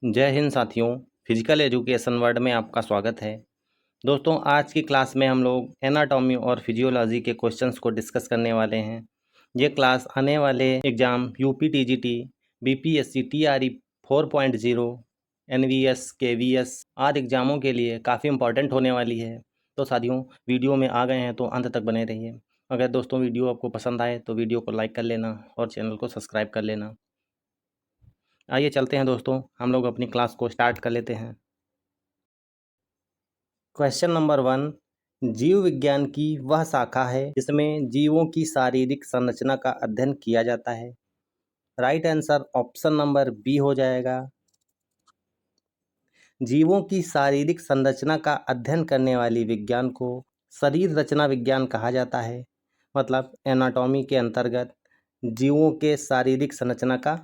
जय हिंद साथियों। Physical education word में आपका स्वागत है। दोस्तों, आज की क्लास में हम लोग एनाटॉमी और फिजियोलॉजी के क्वेश्चंस को डिस्कस करने वाले हैं। ये क्लास आने वाले exam UP TGT, BPSC, TRE 4.0, NVS, KVS आदि एग्ज़ामों के लिए काफ़ी इंपॉर्टेंट होने वाली है। तो साथियों, वीडियो में आ गए हैं तो अंत तक बने रहिए। अगर दोस्तों वीडियो आपको पसंद आए तो वीडियो को लाइक कर लेना और चैनल को सब्सक्राइब कर लेना। आइए चलते हैं दोस्तों, हम लोग अपनी क्लास को स्टार्ट कर लेते हैं। क्वेश्चन नंबर 1, जीव विज्ञान की वह शाखा है जिसमें जीवों की शारीरिक संरचना का अध्ययन किया जाता है। Right answer option number B हो जाएगा। जीवों की शारीरिक संरचना का अध्ययन करने वाली विज्ञान को शरीर रचना विज्ञान कहा जाता है। मतलब एनाटॉमी के अंतर्गत जीवों के शारीरिक संरचना का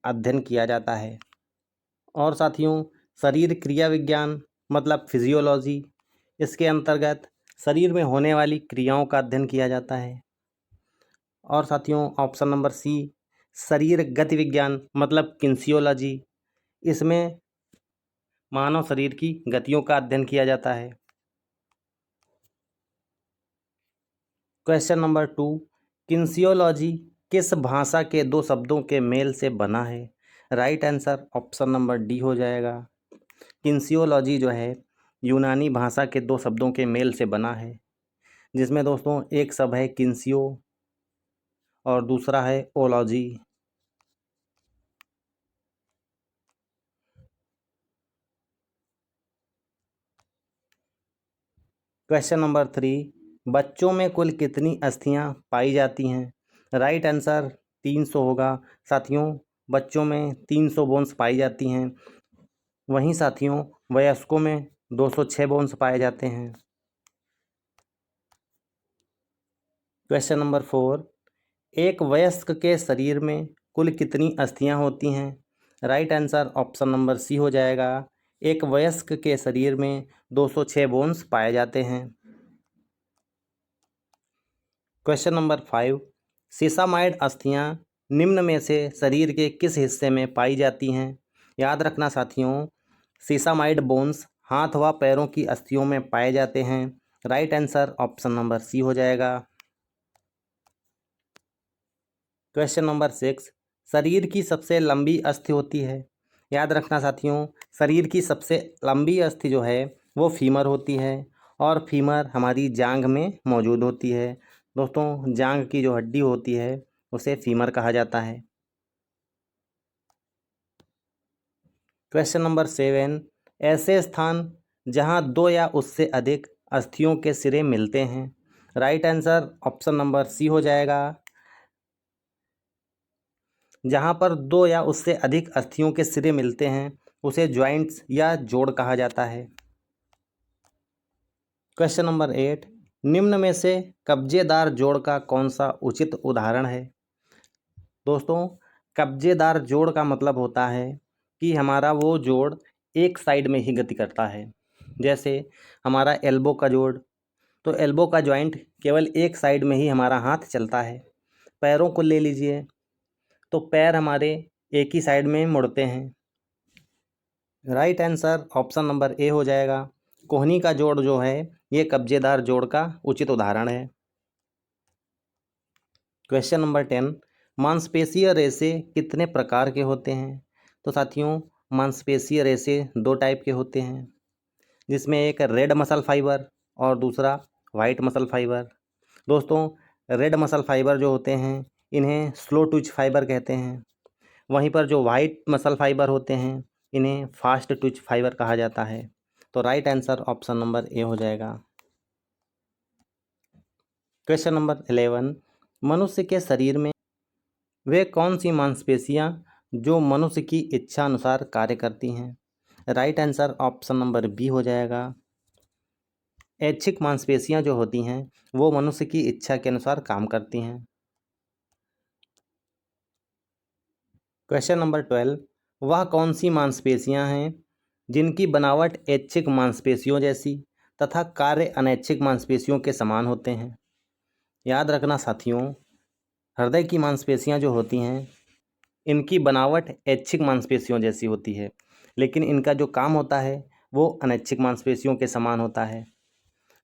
अध्ययन किया जाता है। और साथियों, शरीर क्रिया विज्ञान मतलब फिजियोलॉजी, इसके अंतर्गत शरीर में होने वाली क्रियाओं का अध्ययन किया जाता है। और साथियों, ऑप्शन नंबर सी, शरीर गति विज्ञान मतलब किन्सियोलॉजी, इसमें मानव शरीर की गतियों का अध्ययन किया जाता है। क्वेश्चन नंबर 2, किन्सियोलॉजी किस भाषा के दो शब्दों के मेल से बना है। Right answer option number D हो जाएगा। किन्सियोलॉजी जो है यूनानी भाषा के दो शब्दों के मेल से बना है, जिसमें दोस्तों एक शब्द है किन्सियो और दूसरा है ओलॉजी। क्वेश्चन नंबर 3, बच्चों में कुल कितनी अस्थियां पाई जाती हैं। राइट आंसर 300 होगा। साथियों, बच्चों में 300 बोन्स पाई जाती हैं। वहीं साथियों, वयस्कों में 206 बोन्स पाए जाते हैं। क्वेश्चन नंबर 4, एक वयस्क के शरीर में कुल कितनी अस्थियां होती हैं। Right answer option number C हो जाएगा। एक वयस्क के शरीर में 206 बोन्स पाए जाते हैं। क्वेश्चन नंबर 5, सीसामाइड अस्थियां निम्न में से शरीर के किस हिस्से में पाई जाती हैं। याद रखना साथियों, सीसामाइड बोन्स हाथ व पैरों की अस्थियों में पाए जाते हैं। Right answer option number C हो जाएगा। क्वेश्चन नंबर 6, शरीर की सबसे लंबी अस्थि होती है। याद रखना साथियों, शरीर की सबसे लंबी अस्थि जो है वो फीमर होती है और फीमर हमारी जांघ में मौजूद होती है। दोस्तों, जांघ की जो हड्डी होती है उसे फीमर कहा जाता है। क्वेश्चन नंबर 7, ऐसे स्थान जहां दो या उससे अधिक अस्थियों के सिरे मिलते हैं। Right answer option number C हो जाएगा। जहाँ पर दो या उससे अधिक अस्थियों के सिरे मिलते हैं उसे जॉइंट्स या जोड़ कहा जाता है। क्वेश्चन नंबर 8, निम्न में से कब्जेदार जोड़ का कौन सा उचित उदाहरण है। दोस्तों, कब्जेदार जोड़ का मतलब होता है कि हमारा वो जोड़ एक साइड में ही गति करता है। जैसे हमारा एल्बो का जोड़, तो एल्बो का जॉइंट केवल एक साइड में ही हमारा हाथ चलता है। पैरों को ले लीजिए, तो पैर हमारे एक ही साइड में मुड़ते हैं। Right answer option number A हो जाएगा। कोहनी का जोड़ जो है ये कब्जेदार जोड़ का उचित उदाहरण है। क्वेश्चन नंबर 10, मांसपेशीय रेशे कितने प्रकार के होते हैं। तो साथियों, मांसपेशीय रेशे दो टाइप के होते हैं, जिसमें एक रेड मसल फाइबर और दूसरा वाइट मसल फाइबर। दोस्तों, रेड मसल फाइबर जो होते हैं इन्हें स्लो ट्विच फाइबर कहते हैं। वहीं पर जो वाइट मसल फाइबर होते हैं इन्हें फास्ट ट्विच फाइबर कहा जाता है। तो right answer option number A हो जाएगा। क्वेश्चन नंबर 11, मनुष्य के शरीर में वे कौन सी मांसपेशियां जो मनुष्य की इच्छा अनुसार कार्य करती हैं। Right answer option number B हो जाएगा। ऐच्छिक मांसपेशियां जो होती हैं वो मनुष्य की इच्छा के अनुसार काम करती हैं। क्वेश्चन नंबर 12, वह कौन सी मांसपेशियां हैं जिनकी बनावट ऐच्छिक मांसपेशियों जैसी तथा कार्य अनैच्छिक मांसपेशियों के समान होते हैं। याद रखना साथियों, हृदय की मांसपेशियां जो होती हैं इनकी बनावट ऐच्छिक मांसपेशियों जैसी होती है, लेकिन इनका जो काम होता है वो अनैच्छिक मांसपेशियों के समान होता है।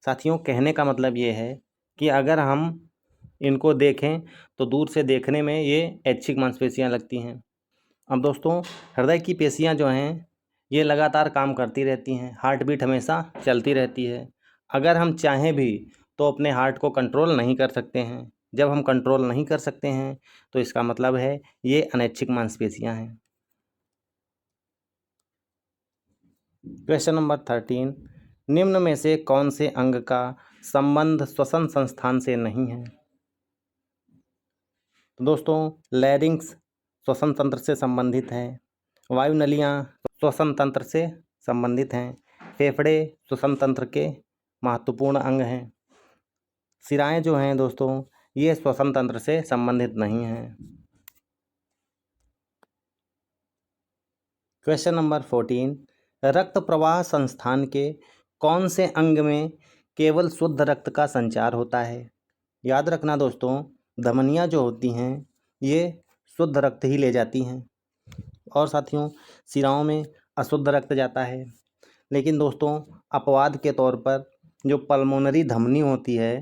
साथियों, कहने का मतलब ये है कि अगर हम इनको देखें तो दूर से देखने में ये ऐच्छिक मांसपेशियां लगती हैं। अब दोस्तों, हृदय की पेशियां जो हैं ये लगातार काम करती रहती हैं, हार्ट बीट हमेशा चलती रहती है। अगर हम चाहें भी तो अपने हार्ट को कंट्रोल नहीं कर सकते हैं। जब हम कंट्रोल नहीं कर सकते हैं तो इसका मतलब है ये अनैच्छिक मांसपेशियां हैं। क्वेश्चन नंबर 13, निम्न में से कौन से अंग का संबंध श्वसन संस्थान से नहीं है? तो दोस्तों, लैरिंक्स श्वसन तंत्र से संबंधित है, वायु नलियाँ श्वसन तंत्र से संबंधित हैं, फेफड़े श्वसन तंत्र के महत्वपूर्ण अंग हैं, सिराएं जो हैं दोस्तों ये श्वसन तंत्र से संबंधित नहीं हैं। क्वेश्चन नंबर 14, रक्त प्रवाह संस्थान के कौन से अंग में केवल शुद्ध रक्त का संचार होता है? याद रखना दोस्तों, धमनियाँ जो होती हैं ये शुद्ध रक्त ही ले जाती हैं और साथियों सिराओं में अशुद्ध रक्त जाता है। लेकिन दोस्तों, अपवाद के तौर पर जो पल्मोनरी धमनी होती है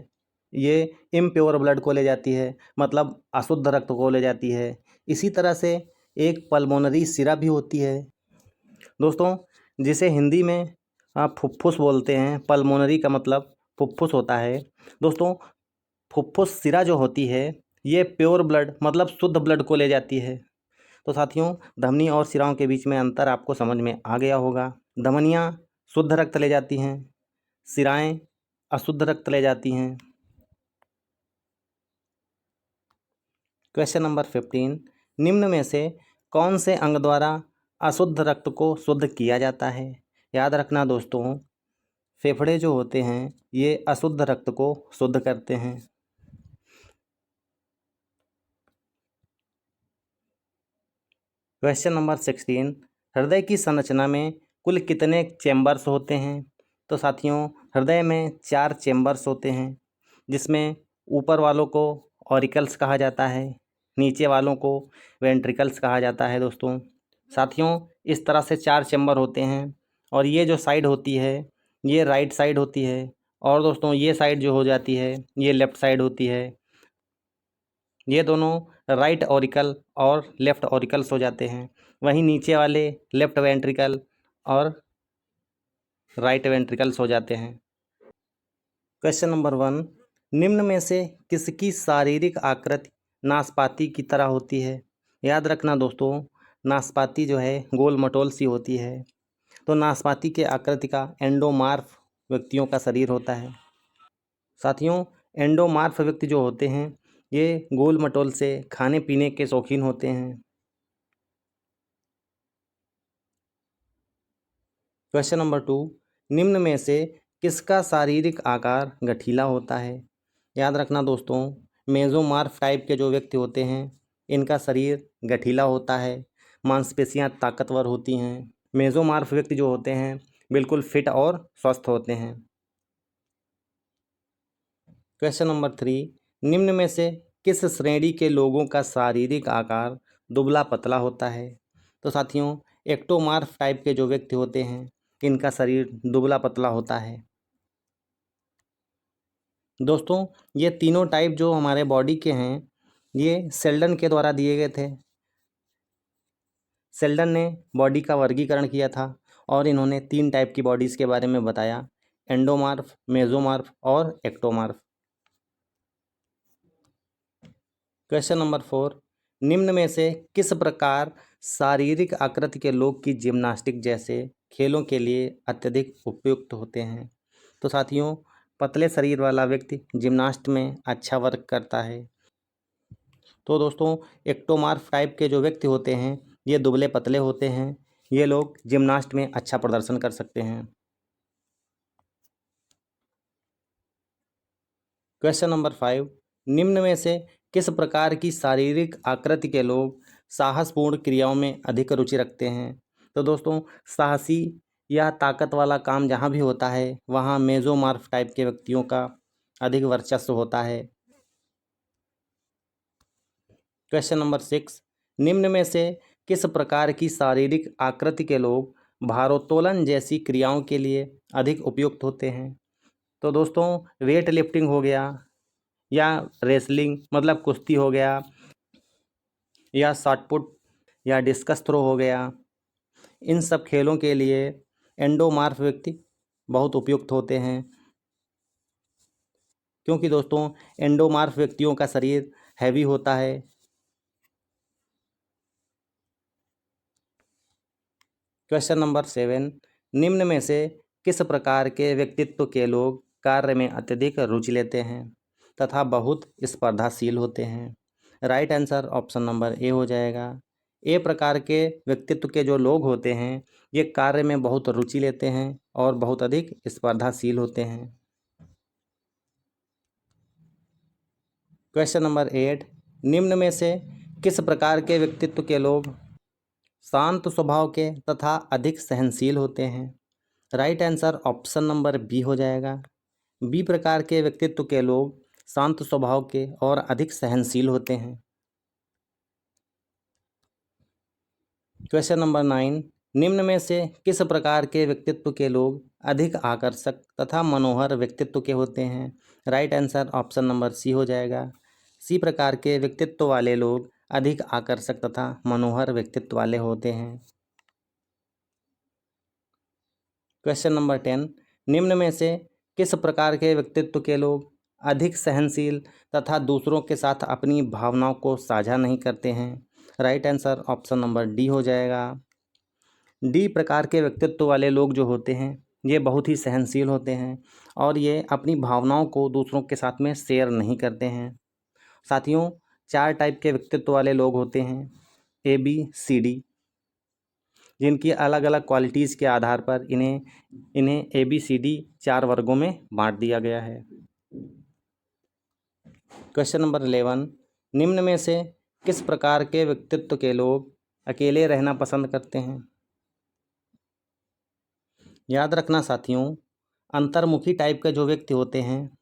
ये इम्प्योर ब्लड को ले जाती है, मतलब अशुद्ध रक्त को ले जाती है। इसी तरह से एक पल्मोनरी सिरा भी होती है दोस्तों, जिसे हिंदी में आप फुफ्फुस बोलते हैं। पल्मोनरी का मतलब फुफ्फुस होता है दोस्तों। फुफ्फुस सिरा जो होती है ये प्योर ब्लड मतलब शुद्ध ब्लड को ले जाती है। तो साथियों, धमनी और सिराओं के बीच में अंतर आपको समझ में आ गया होगा। धमनियाँ शुद्ध रक्त ले जाती हैं, सिराएं अशुद्ध रक्त ले जाती हैं। क्वेश्चन नंबर 15, निम्न में से कौन से अंग द्वारा अशुद्ध रक्त को शुद्ध किया जाता है? याद रखना दोस्तों, फेफड़े जो होते हैं ये अशुद्ध रक्त को शुद्ध करते हैं। क्वेश्चन नंबर 16, हृदय की संरचना में कुल कितने चेम्बर्स होते हैं? तो साथियों, हृदय में 4 चेम्बर्स होते हैं, जिसमें ऊपर वालों को ऑरिकल्स कहा जाता है, नीचे वालों को वेंट्रिकल्स कहा जाता है। दोस्तों साथियों, इस तरह से 4 चेम्बर होते हैं और ये जो साइड होती है ये राइट साइड होती है और दोस्तों ये साइड जो हो जाती है ये लेफ़्ट साइड होती है। ये दोनों राइट ऑरिकल और लेफ़्ट ऑरिकल्स हो जाते हैं। वहीं नीचे वाले लेफ़्ट वेंट्रिकल और राइट वेंट्रिकल्स हो जाते हैं। क्वेश्चन नंबर 1, निम्न में से किसकी शारीरिक आकृति नाशपाती की तरह होती है? याद रखना दोस्तों, नाशपाती जो है गोल मटोल सी होती है। तो नाशपाती के आकृति का एंडोमार्फ व्यक्तियों का शरीर होता है। साथियों, एंडोमार्फ व्यक्ति जो होते हैं ये गोल मटोल से खाने पीने के शौकीन होते हैं। क्वेश्चन नंबर 2, निम्न में से किसका शारीरिक आकार गठीला होता है? याद रखना दोस्तों, मेसोमार्फ टाइप के जो व्यक्ति होते हैं इनका शरीर गठीला होता है, मांसपेशियां ताकतवर होती हैं। मेसोमार्फ व्यक्ति जो होते हैं बिल्कुल फिट और स्वस्थ होते हैं। क्वेश्चन नंबर 3, निम्न में से किस श्रेणी के लोगों का शारीरिक आकार दुबला पतला होता है? तो साथियों, एक्टोमार्फ टाइप के जो व्यक्ति होते हैं इनका शरीर दुबला पतला होता है। दोस्तों, ये तीनों टाइप जो हमारे बॉडी के हैं ये सेल्डन के द्वारा दिए गए थे। सेल्डन ने बॉडी का वर्गीकरण किया था और इन्होंने 3 टाइप की बॉडीज़ के बारे में बताया, एंडोमार्फ, मेसोमार्फ और एक्टोमार्फ। क्वेश्चन नंबर 4, निम्न में से किस प्रकार शारीरिक आकृति के लोग की जिम्नास्टिक जैसे खेलों के लिए अत्यधिक उपयुक्त होते हैं? तो साथियों, पतले शरीर वाला व्यक्ति जिम्नास्ट में अच्छा वर्क करता है। तो दोस्तों, एक्टोमार्फ टाइप के जो व्यक्ति होते हैं ये दुबले पतले होते हैं, ये लोग जिम्नास्ट में अच्छा प्रदर्शन कर सकते हैं। क्वेश्चन नंबर 5, निम्न में से किस प्रकार की शारीरिक आकृति के लोग साहसपूर्ण क्रियाओं में अधिक रुचि रखते हैं? तो दोस्तों, साहसी या ताकत वाला काम जहाँ भी होता है वहाँ मेसोमार्फ टाइप के व्यक्तियों का अधिक वर्चस्व होता है। क्वेश्चन नंबर 6, निम्न में से किस प्रकार की शारीरिक आकृति के लोग भारोत्तोलन जैसी क्रियाओं के लिए अधिक उपयुक्त होते हैं? तो दोस्तों, वेट लिफ्टिंग हो गया, या रेसलिंग मतलब कुश्ती हो गया, या शॉटपुट, या डिस्कस थ्रो हो गया, इन सब खेलों के लिए एंडोमार्फ व्यक्ति बहुत उपयुक्त होते हैं, क्योंकि दोस्तों एंडोमार्फ व्यक्तियों का शरीर हैवी होता है। क्वेश्चन नंबर 7, निम्न में से किस प्रकार के व्यक्तित्व के लोग कार्य में अत्यधिक रुचि लेते हैं तथा बहुत स्पर्धाशील होते हैं? Right answer option number A हो जाएगा। ए प्रकार के व्यक्तित्व के जो लोग होते हैं ये कार्य में बहुत रुचि लेते हैं और बहुत अधिक स्पर्धाशील होते हैं। क्वेश्चन नंबर 8, निम्न में से किस प्रकार के व्यक्तित्व के लोग शांत स्वभाव के तथा अधिक सहनशील होते हैं? Right answer option number B हो जाएगा। बी प्रकार के व्यक्तित्व के लोग शांत स्वभाव के और अधिक सहनशील होते हैं। क्वेश्चन नंबर 9, निम्न में से किस प्रकार के व्यक्तित्व के लोग अधिक आकर्षक तथा मनोहर व्यक्तित्व के होते हैं? Right answer option number C हो जाएगा। सी प्रकार के व्यक्तित्व वाले लोग अधिक आकर्षक तथा मनोहर व्यक्तित्व वाले होते हैं। क्वेश्चन नंबर 10, निम्न में से किस प्रकार के व्यक्तित्व के लोग अधिक सहनशील तथा दूसरों के साथ अपनी भावनाओं को साझा नहीं करते हैं? Right answer option number D हो जाएगा। डी प्रकार के व्यक्तित्व वाले लोग जो होते हैं ये बहुत ही सहनशील होते हैं और ये अपनी भावनाओं को दूसरों के साथ में शेयर नहीं करते हैं। साथियों, 4 टाइप के व्यक्तित्व वाले लोग होते हैं, ए बी सी डी, जिनकी अलग अलग क्वालिटीज़ के आधार पर इन्हें ए बी सी डी 4 वर्गों में बांट दिया गया है। क्वेश्चन नंबर 11, निम्न में से किस प्रकार के व्यक्तित्व के लोग अकेले रहना पसंद करते हैं? याद रखना साथियों, अंतर्मुखी टाइप के जो व्यक्ति होते हैं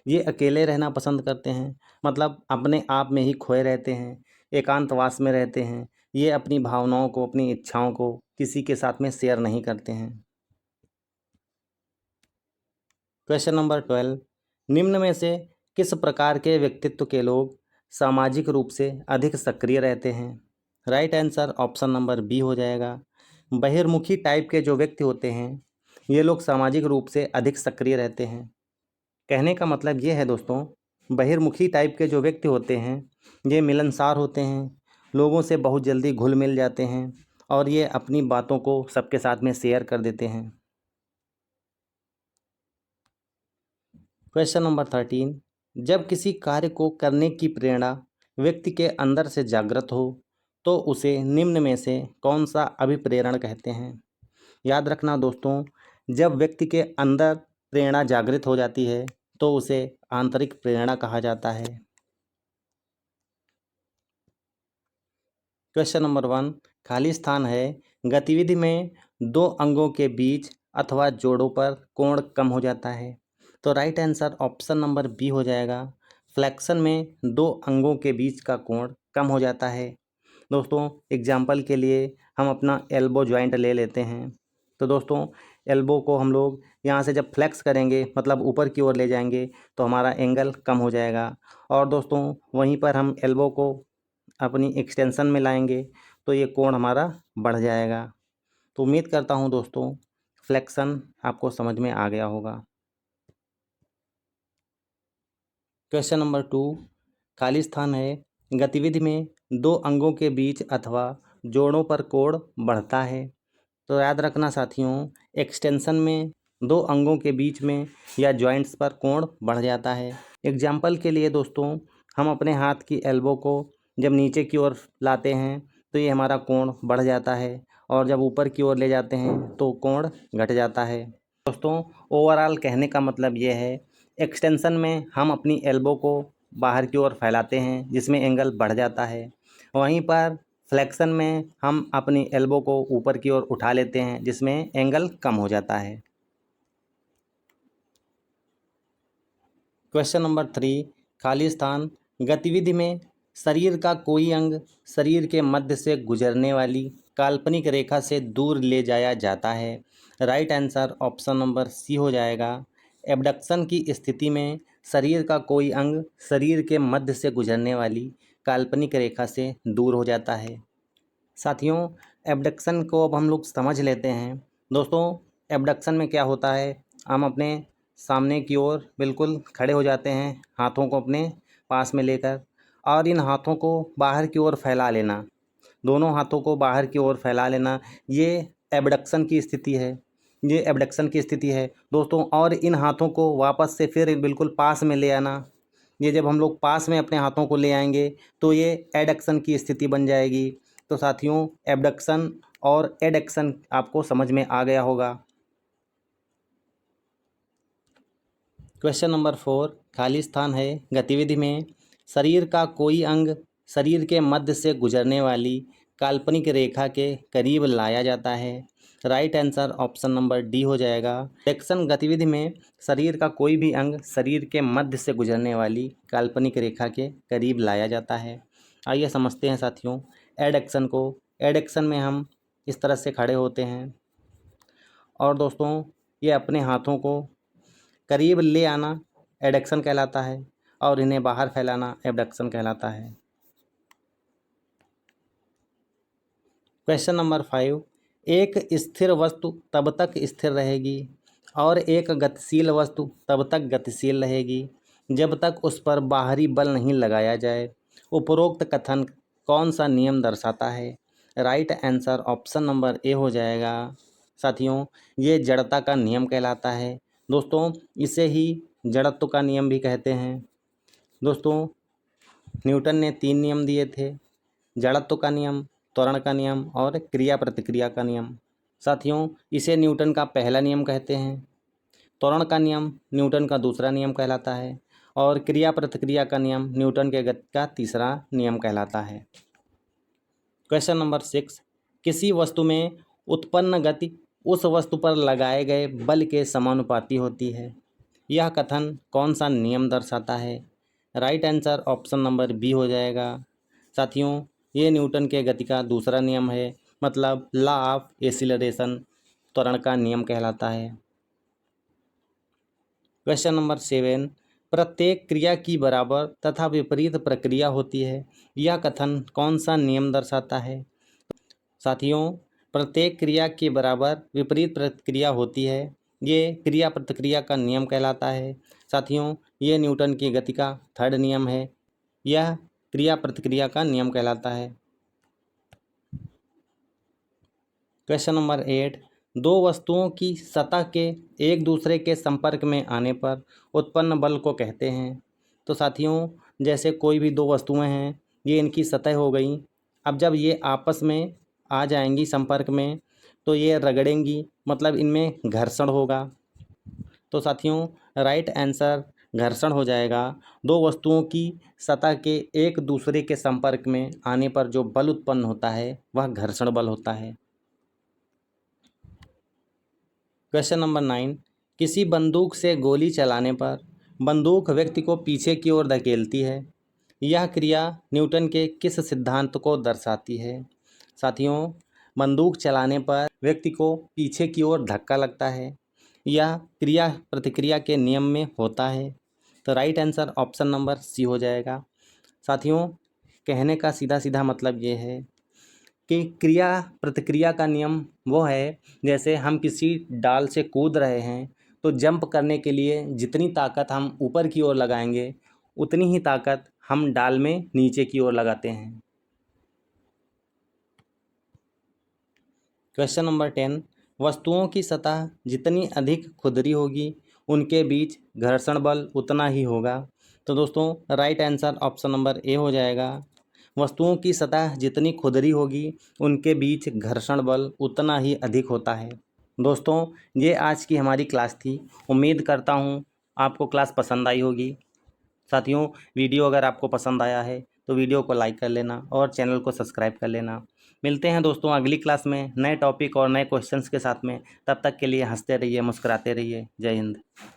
ये अकेले रहना पसंद करते हैं, मतलब अपने आप में ही खोए रहते हैं, एकांतवास में रहते हैं। ये अपनी भावनाओं को, अपनी इच्छाओं को किसी के साथ में शेयर नहीं करते हैं। क्वेश्चन नंबर 12, निम्न में से किस प्रकार के व्यक्तित्व के लोग सामाजिक रूप से अधिक सक्रिय रहते हैं? Right answer option number B हो जाएगा। बहिर्मुखी टाइप के जो व्यक्ति होते हैं ये लोग सामाजिक रूप से अधिक सक्रिय रहते हैं। कहने का मतलब ये है दोस्तों, बहिर्मुखी टाइप के जो व्यक्ति होते हैं ये मिलनसार होते हैं, लोगों से बहुत जल्दी घुल मिल जाते हैं और ये अपनी बातों को सबके साथ में शेयर कर देते हैं। क्वेश्चन नंबर 13, जब किसी कार्य को करने की प्रेरणा व्यक्ति के अंदर से जागृत हो तो उसे निम्न में से कौन सा अभिप्रेरण कहते हैं? याद रखना दोस्तों, जब व्यक्ति के अंदर प्रेरणा जागृत हो जाती है तो उसे आंतरिक प्रेरणा कहा जाता है। क्वेश्चन नंबर 1, खाली स्थान है, गतिविधि में 2 अंगों के बीच अथवा जोड़ों पर कोण कम हो जाता है। तो right answer option number B हो जाएगा। फ्लेक्शन में 2 अंगों के बीच का कोण कम हो जाता है। दोस्तों, एग्जाम्पल के लिए हम अपना एल्बो जॉइंट ले लेते हैं। तो दोस्तों, एल्बो को हम लोग यहाँ से जब फ्लेक्स करेंगे, मतलब ऊपर की ओर ले जाएंगे, तो हमारा एंगल कम हो जाएगा। और दोस्तों वहीं पर हम एल्बो को अपनी एक्सटेंशन में लाएंगे तो ये कोण हमारा बढ़ जाएगा। तो उम्मीद करता हूँ दोस्तों फ्लेक्शन आपको समझ में आ गया होगा। क्वेश्चन नंबर 2, खाली स्थान है, गतिविधि में 2 अंगों के बीच अथवा जोड़ों पर कोण बढ़ता है। तो याद रखना साथियों, एक्सटेंशन में 2 अंगों के बीच में या जॉइंट्स पर कोण बढ़ जाता है। एग्जाम्पल के लिए दोस्तों, हम अपने हाथ की एल्बो को जब नीचे की ओर लाते हैं तो ये हमारा कोण बढ़ जाता है और जब ऊपर की ओर ले जाते हैं तो कोण घट जाता है। दोस्तों, ओवरऑल कहने का मतलब ये है, एक्सटेंशन में हम अपनी एल्बो को बाहर की ओर फैलाते हैं जिसमें एंगल बढ़ जाता है, वहीं पर फ्लेक्शन में हम अपनी एल्बो को ऊपर की ओर उठा लेते हैं जिसमें एंगल कम हो जाता है। क्वेश्चन नंबर 3, खाली स्थान, गतिविधि में शरीर का कोई अंग शरीर के मध्य से गुजरने वाली काल्पनिक रेखा से दूर ले जाया जाता है। Right answer option number C हो जाएगा। एबडक्शन की स्थिति में शरीर का कोई अंग शरीर के मध्य से गुजरने वाली काल्पनिक रेखा से दूर हो जाता है। साथियों, एबडक्शन को अब हम लोग समझ लेते हैं। दोस्तों, एबडक्शन में क्या होता है, हम अपने सामने की ओर बिल्कुल खड़े हो जाते हैं, हाथों को अपने पास में लेकर, और इन हाथों को बाहर की ओर फैला लेना, दोनों हाथों को बाहर की ओर फैला लेना, ये एबडक्शन की स्थिति है। ये एबडक्शन की स्थिति है दोस्तों। और इन हाथों को वापस से फिर बिल्कुल पास में ले आना। ये जब हम लोग पास में अपने हाथों को ले आएंगे तो ये एडक्शन की स्थिति बन जाएगी। तो साथियों, एबडक्शन और एडक्शन आपको समझ में आ गया होगा। क्वेश्चन नंबर 4, खाली स्थान है। गतिविधि में शरीर का कोई अंग शरीर के मध्य से गुजरने वाली काल्पनिक रेखा के करीब लाया जाता है। Right answer option number D हो जाएगा। एडक्शन गतिविधि में शरीर का कोई भी अंग शरीर के मध्य से गुजरने वाली काल्पनिक रेखा के करीब लाया जाता है। आइए समझते हैं साथियों एडक्शन को। एडक्शन में हम इस तरह से खड़े होते हैं और दोस्तों ये अपने हाथों को करीब ले आना एडक्शन कहलाता है और इन्हें बाहर फैलाना एबडक्शन कहलाता है। क्वेश्चन नंबर 5, एक स्थिर वस्तु तब तक स्थिर रहेगी और एक गतिशील वस्तु तब तक गतिशील रहेगी जब तक उस पर बाहरी बल नहीं लगाया जाए। उपरोक्त कथन कौन सा नियम दर्शाता है? Right answer option number A हो जाएगा। साथियों, ये जड़ता का नियम कहलाता है। दोस्तों, इसे ही जड़त्व का नियम भी कहते हैं। दोस्तों, न्यूटन ने 3 नियम दिए थे, जड़त्व का नियम, त्वरण का नियम और क्रिया प्रतिक्रिया का नियम। साथियों, इसे न्यूटन का पहला नियम कहते हैं। त्वरण का नियम न्यूटन का दूसरा नियम कहलाता है और क्रिया प्रतिक्रिया का नियम न्यूटन के गति का तीसरा नियम कहलाता है। क्वेश्चन नंबर 6, किसी वस्तु में उत्पन्न गति उस वस्तु पर लगाए गए बल के समानुपाती होती है। यह कथन कौन सा नियम दर्शाता है? Right answer option number B हो जाएगा। साथियों, ये न्यूटन के गति का दूसरा नियम है, मतलब लॉ ऑफ एक्सीलरेशन त्वरण का नियम कहलाता है। क्वेश्चन नंबर 7, प्रत्येक क्रिया की बराबर तथा विपरीत प्रक्रिया होती है। यह कथन कौन सा नियम दर्शाता है? साथियों, प्रत्येक क्रिया के बराबर विपरीत प्रतिक्रिया होती है, ये क्रिया प्रतिक्रिया का नियम कहलाता है। साथियों, ये न्यूटन की गति का थर्ड नियम है, यह क्रिया प्रतिक्रिया का नियम कहलाता है। क्वेश्चन नंबर 8, दो वस्तुओं की सतह के एक दूसरे के संपर्क में आने पर उत्पन्न बल को कहते हैं। तो साथियों, जैसे कोई भी दो वस्तुएं हैं, ये इनकी सतह हो गई। अब जब ये आपस में आ जाएंगी संपर्क में तो ये रगड़ेंगी, मतलब इनमें घर्षण होगा। तो साथियों, राइट आंसर घर्षण हो जाएगा। दो वस्तुओं की सतह के एक दूसरे के संपर्क में आने पर जो बल उत्पन्न होता है वह घर्षण बल होता है। क्वेश्चन नंबर 9, किसी बंदूक से गोली चलाने पर बंदूक व्यक्ति को पीछे की ओर धकेलती है। यह क्रिया न्यूटन के किस सिद्धांत को दर्शाती है? साथियों, बंदूक चलाने पर व्यक्ति को पीछे की ओर धक्का लगता है, यह क्रिया प्रतिक्रिया के नियम में होता है। तो right answer option number C हो जाएगा। साथियों, कहने का सीधा सीधा मतलब ये है कि क्रिया प्रतिक्रिया का नियम वो है, जैसे हम किसी डाल से कूद रहे हैं तो जंप करने के लिए जितनी ताकत हम ऊपर की ओर लगाएंगे उतनी ही ताकत हम डाल में नीचे की ओर लगाते हैं। क्वेश्चन नंबर 10, वस्तुओं की सतह जितनी अधिक खुरदरी होगी उनके बीच घर्षण बल उतना ही होगा। तो दोस्तों, right answer option number A हो जाएगा। वस्तुओं की सतह जितनी खुरदरी होगी उनके बीच घर्षण बल उतना ही अधिक होता है। दोस्तों, ये आज की हमारी क्लास थी। उम्मीद करता हूँ आपको क्लास पसंद आई होगी। साथियों, वीडियो अगर आपको पसंद आया है तो वीडियो को लाइक कर लेना और चैनल को सब्सक्राइब कर लेना। मिलते हैं दोस्तों अगली क्लास में नए टॉपिक और नए क्वेश्चंस के साथ में। तब तक के लिए हंसते रहिए, मुस्कुराते रहिए। जय हिंद।